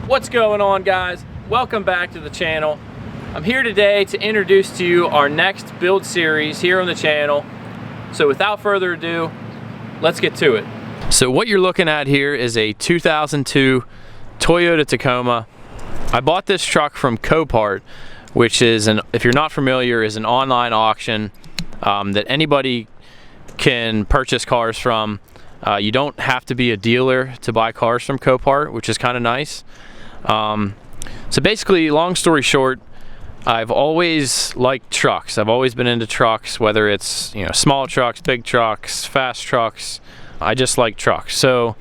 What's going on, guys? Welcome back to the channel. I'm here today to introduce to you our next build series here on the channel. So without further ado, let's get to it. So what you're looking at here is a 2002 Toyota Tacoma. I bought this truck from Copart, which is, if you're not familiar, is an online auction that anybody can purchase cars from. You don't have to be a dealer to buy cars from Copart, which is kind of nice. So basically, long story short, I've always liked trucks. I've always been into trucks, whether it's, you know, small trucks, big trucks, fast trucks. I just like trucks. So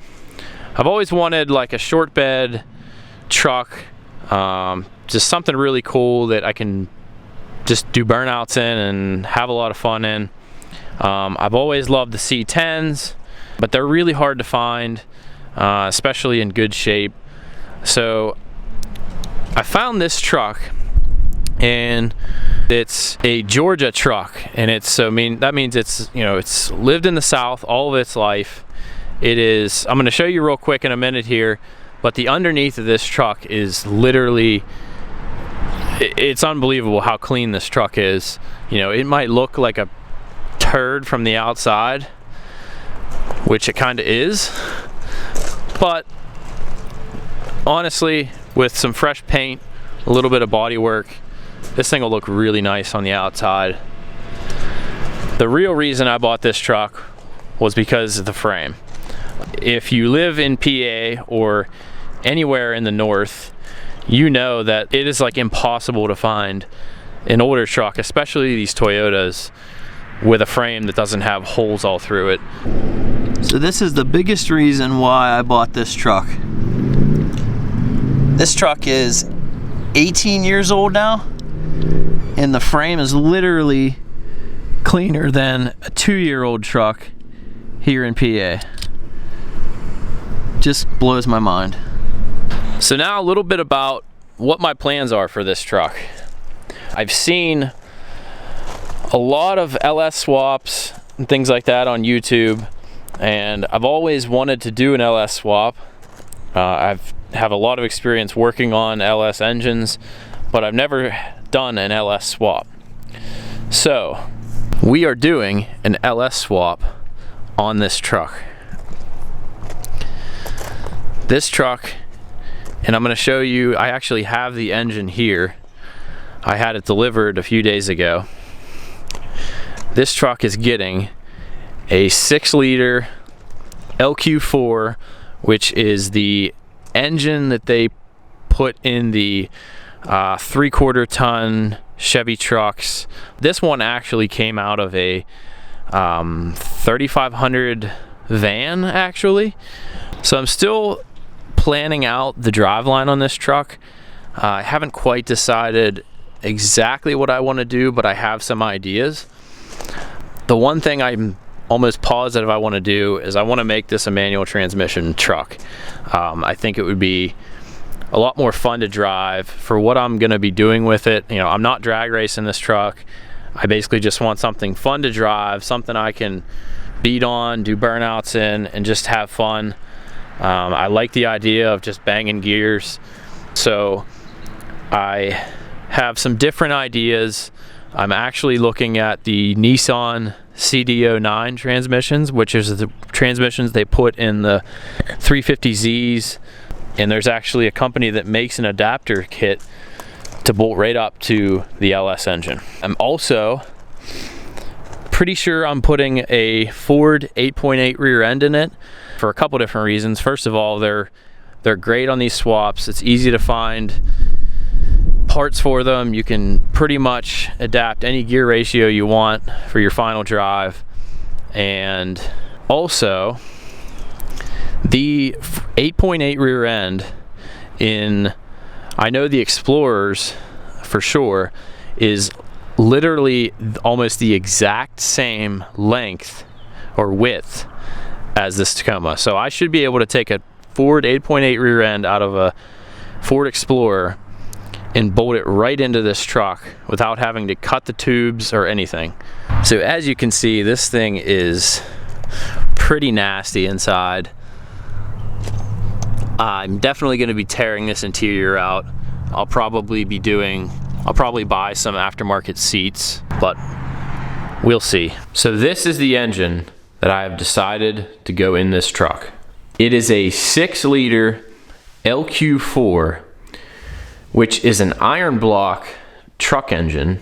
I've always wanted like a short bed truck, just something really cool that I can just do burnouts in and have a lot of fun in. I've always loved the C10s, but they're really hard to find, especially in good shape. So I found this truck, and it's a Georgia truck, and that means it's, you know, it's lived in the South all of its life. It is, I'm going to show you real quick in a minute here, but the underneath of this truck is literally, it's unbelievable how clean this truck is. You know, it might look like a turd from the outside, which it kind of is, but honestly, with some fresh paint, a little bit of body work, this thing will look really nice on the outside. The real reason I bought this truck was because of the frame. If you live in PA or anywhere in the north, you know that it is like impossible to find an older truck, especially these Toyotas, with a frame that doesn't have holes all through it. So this is the biggest reason why I bought this truck. This truck is 18 years old now, and the frame is literally cleaner than a 2-year-old truck here in PA. Just blows my mind. So now a little bit about what my plans are for this truck. I've seen a lot of LS swaps and things like that on YouTube, and I've always wanted to do an LS swap. I've have a lot of experience working on LS engines, but I've never done an LS swap. So we are doing an LS swap on this truck. This truck, and I'm going to show you, I actually have the engine here. I had it delivered a few days ago. This truck is getting a 6-liter LQ4, which is the engine that they put in the 3/4 ton Chevy trucks. This one actually came out of a 3500 van, actually. So I'm still planning out the driveline on this truck. I haven't quite decided exactly what I want to do, but I have some ideas. The one thing I'm almost positive I want to do is I want to make this a manual transmission truck. I think it would be a lot more fun to drive for what I'm going to be doing with it. You know, I'm not drag racing this truck. I basically just want something fun to drive, something I can beat on, do burnouts in, and just have fun. I like the idea of just banging gears. So I have some different ideas. I'm actually looking at the Nissan CD09 transmissions, which is the transmissions they put in the 350Zs, and there's actually a company that makes an adapter kit to bolt right up to the LS engine. I'm also pretty sure I'm putting a Ford 8.8 rear end in it for a couple different reasons. First of all, they're great on these swaps. It's easy to find parts for them. You can pretty much adapt any gear ratio you want for your final drive. And also, the 8.8 rear end in, I know the Explorers for sure, is literally almost the exact same length or width as this Tacoma. So I should be able to take a Ford 8.8 rear end out of a Ford Explorer and bolt it right into this truck without having to cut the tubes or anything. So as you can see, this thing is pretty nasty inside. I'm definitely going to be tearing this interior out. I'll probably buy some aftermarket seats, but we'll see. So this is the engine that I have decided to go in this truck. It is a 6-liter LQ4, which is an iron block truck engine,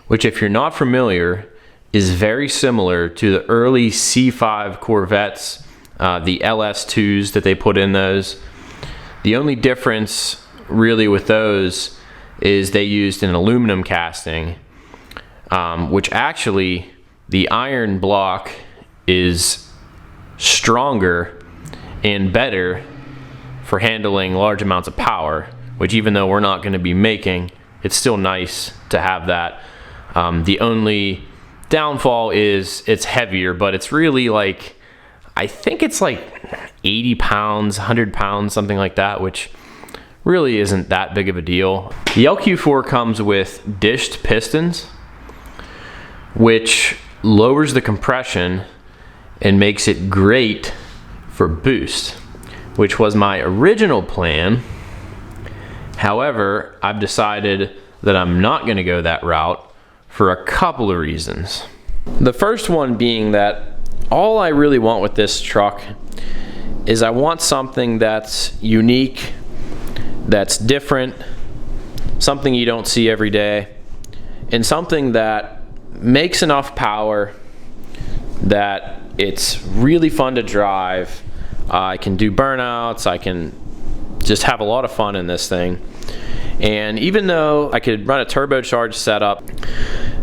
which, if you're not familiar, is very similar to the early C5 Corvettes, the LS2s that they put in those. The only difference really with those is they used an aluminum casting, which actually the iron block is stronger and better for handling large amounts of power, which, even though we're not going to be making, it's still nice to have that. The only downfall is it's heavier, but it's really like, I think it's like 80 pounds, 100 pounds, something like that, which really isn't that big of a deal. The LQ4 comes with dished pistons, which lowers the compression and makes it great for boost, which was my original plan. However, I've decided that I'm not going to go that route for a couple of reasons. The first one being that all I really want with this truck is I want something that's unique, that's different, something you don't see every day, and something that makes enough power that it's really fun to drive. I can do burnouts, I can just have a lot of fun in this thing. And even though I could run a turbocharged setup,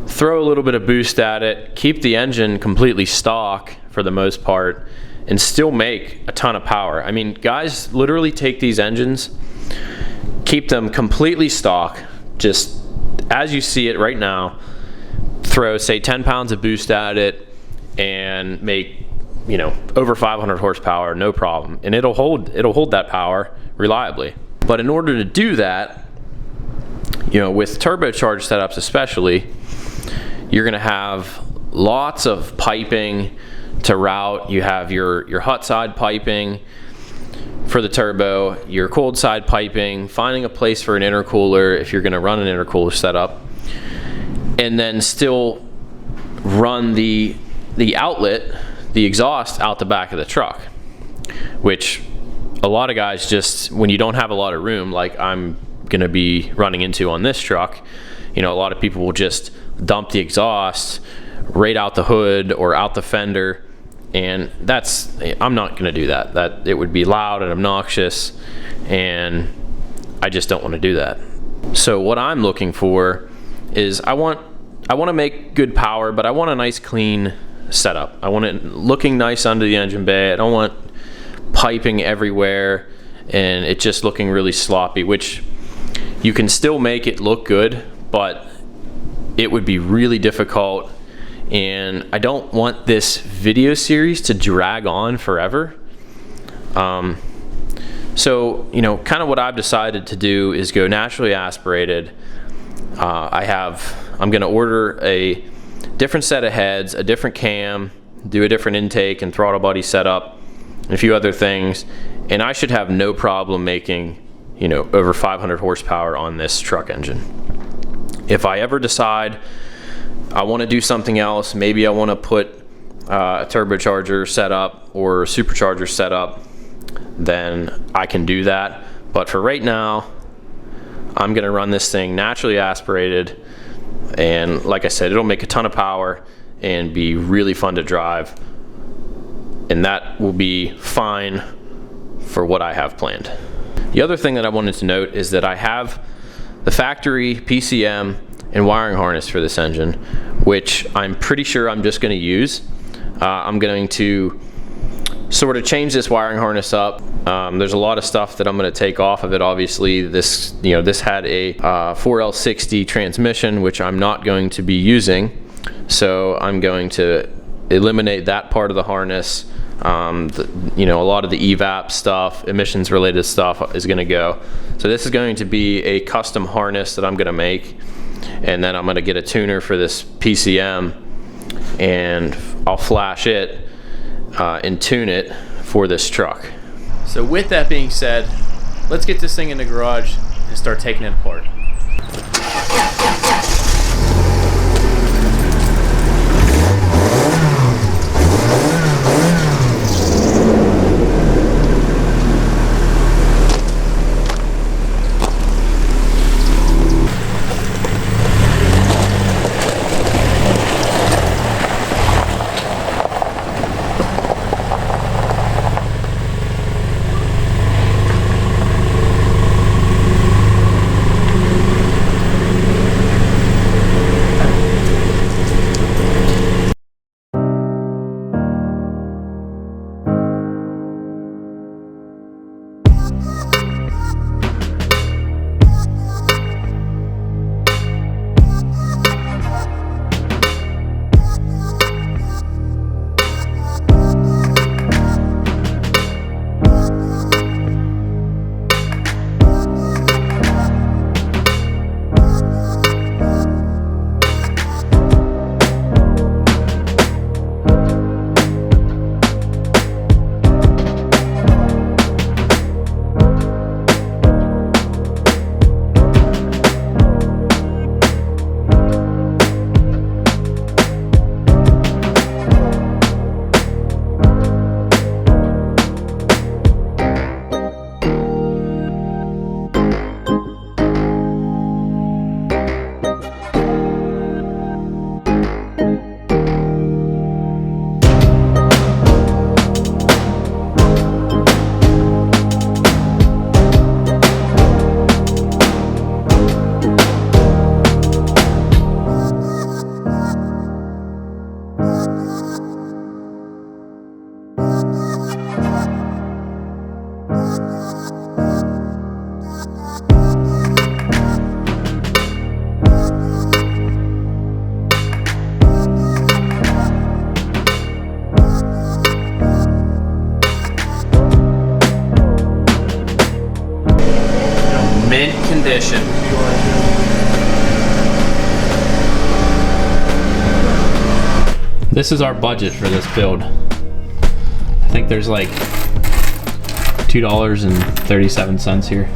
throw a little bit of boost at it, keep the engine completely stock for the most part, and still make a ton of power. I mean, guys literally take these engines, keep them completely stock, just as you see it right now, throw, say, 10 pounds of boost at it, and make, you know, over 500 horsepower, no problem. And it'll hold that power reliably. But in order to do that, you know, with turbocharged setups especially, you're gonna have lots of piping to route. You have your hot side piping for the turbo, your cold side piping, finding a place for an intercooler if you're gonna run an intercooler setup, and then still run the outlet, the exhaust, out the back of the truck, which a lot of guys just, when you don't have a lot of room, like I'm gonna be running into on this truck, you know, a lot of people will just dump the exhaust right out the hood or out the fender, and I'm not gonna do that. That it would be loud and obnoxious, and I just don't want to do that. So what I'm looking for is I want to make good power, but I want a nice clean setup. I want it looking nice under the engine bay. I don't want piping everywhere and it just looking really sloppy, which you can still make it look good, but it would be really difficult, and I don't want this video series to drag on forever. So, you know, kind of what I've decided to do is go naturally aspirated. I'm gonna order a different set of heads, a different cam, do a different intake and throttle body setup, and a few other things, and I should have no problem making, you know, over 500 horsepower on this truck engine. If I ever decide I want to do something else, maybe I want to put a turbocharger setup or a supercharger setup, then I can do that. But for right now, I'm going to run this thing naturally aspirated, and like I said, it'll make a ton of power and be really fun to drive, and that will be fine for what I have planned. The other thing that I wanted to note is that I have the factory PCM and wiring harness for this engine, which I'm pretty sure I'm just going to use. I'm going to sort of change this wiring harness up. There's a lot of stuff that I'm going to take off of it. Obviously, this had a 4L60 transmission, which I'm not going to be using, so I'm going to eliminate that part of the harness. A lot of the evap stuff, emissions related stuff is going to go. So this is going to be a custom harness that I'm going to make, and then I'm going to get a tuner for this PCM, and I'll flash it and tune it for this truck. So with that being said, let's get this thing in the garage and start taking it apart. Mint condition. This is our budget for this build. I think there's like $2.37 here.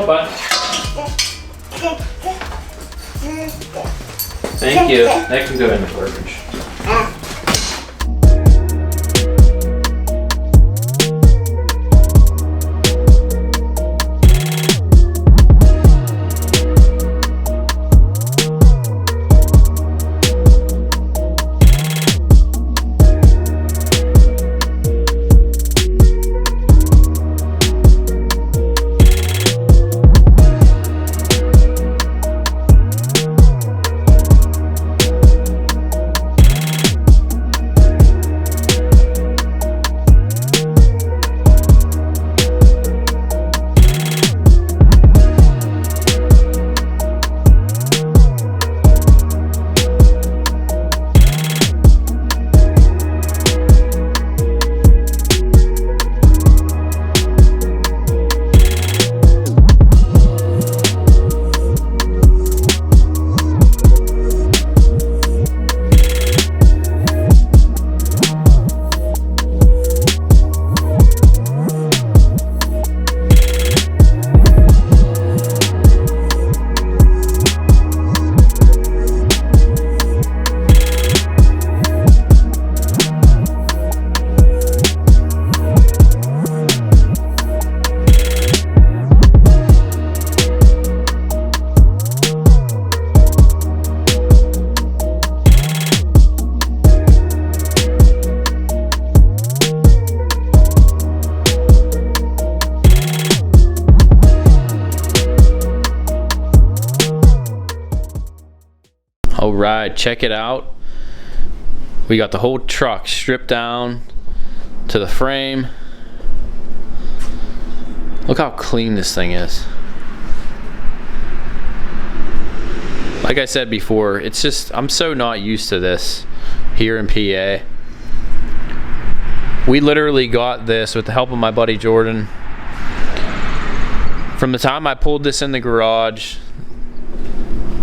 bud. Thank you. That can go in the garbage. All right, check it out. We got the whole truck stripped down to the frame. Look how clean this thing is. Like I said before, it's just, I'm so not used to this here in PA. We literally got this with the help of my buddy Jordan. From the time I pulled this in the garage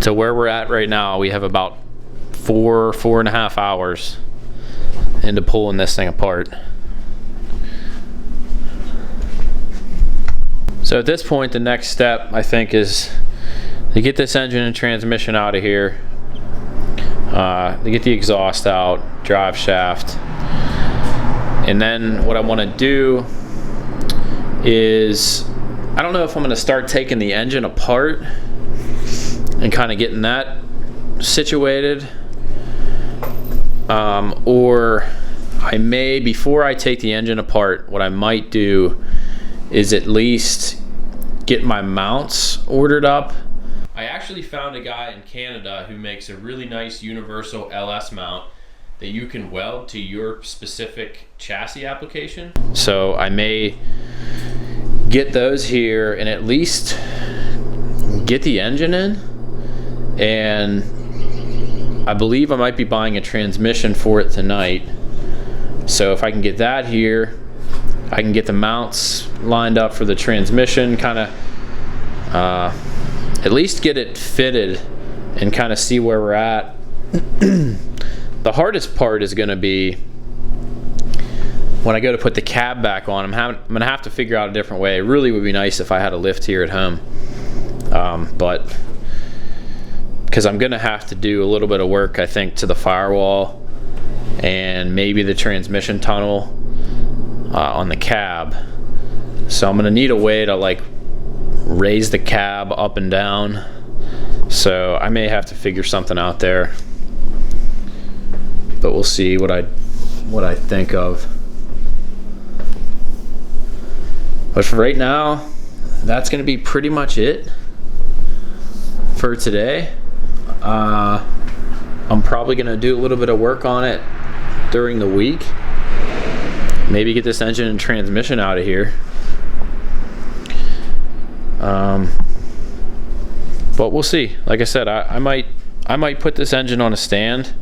to where we're at right now, we have about 4.5 hours into pulling this thing apart. So at this point, the next step, I think, is to get this engine and transmission out of here, to get the exhaust out, drive shaft, and then what I want to do is, I don't know if I'm going to start taking the engine apart and kind of getting that situated, or I may, before I take the engine apart, what I might do is at least get my mounts ordered up. I actually found a guy in Canada who makes a really nice universal LS mount that you can weld to your specific chassis application. So I may get those here and at least get the engine in. And I believe I might be buying a transmission for it tonight. So if I can get that here, I can get the mounts lined up for the transmission, kind of at least get it fitted and kind of see where we're at. The hardest part is going to be when I go to put the cab back on. I'm going to have to figure out a different way. It really would be nice if I had a lift here at home, but because I'm going to have to do a little bit of work, I think, to the firewall and maybe the transmission tunnel on the cab. So I'm going to need a way to like raise the cab up and down. So I may have to figure something out there, but we'll see what I think of. But for right now, that's going to be pretty much it for today. I'm probably going to do a little bit of work on it during the week. Maybe get this engine and transmission out of here. But we'll see. Like I said, I might put this engine on a stand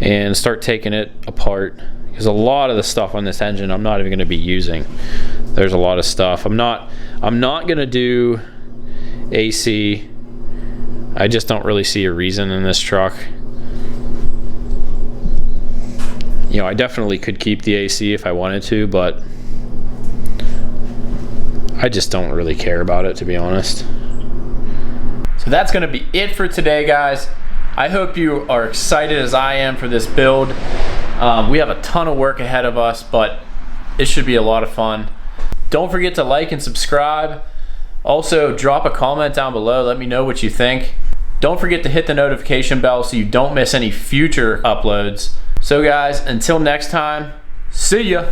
and start taking it apart, because a lot of the stuff on this engine I'm not even going to be using. There's a lot of stuff. I'm not going to do AC. I just don't really see a reason in this truck. You know, I definitely could keep the AC if I wanted to, but I just don't really care about it, to be honest. So that's gonna be it for today, guys. I hope you are excited as I am for this build. We have a ton of work ahead of us, but it should be a lot of fun. Don't forget to like and subscribe. Also, drop a comment down below. Let me know what you think. Don't forget to hit the notification bell so you don't miss any future uploads. So guys, until next time, see ya.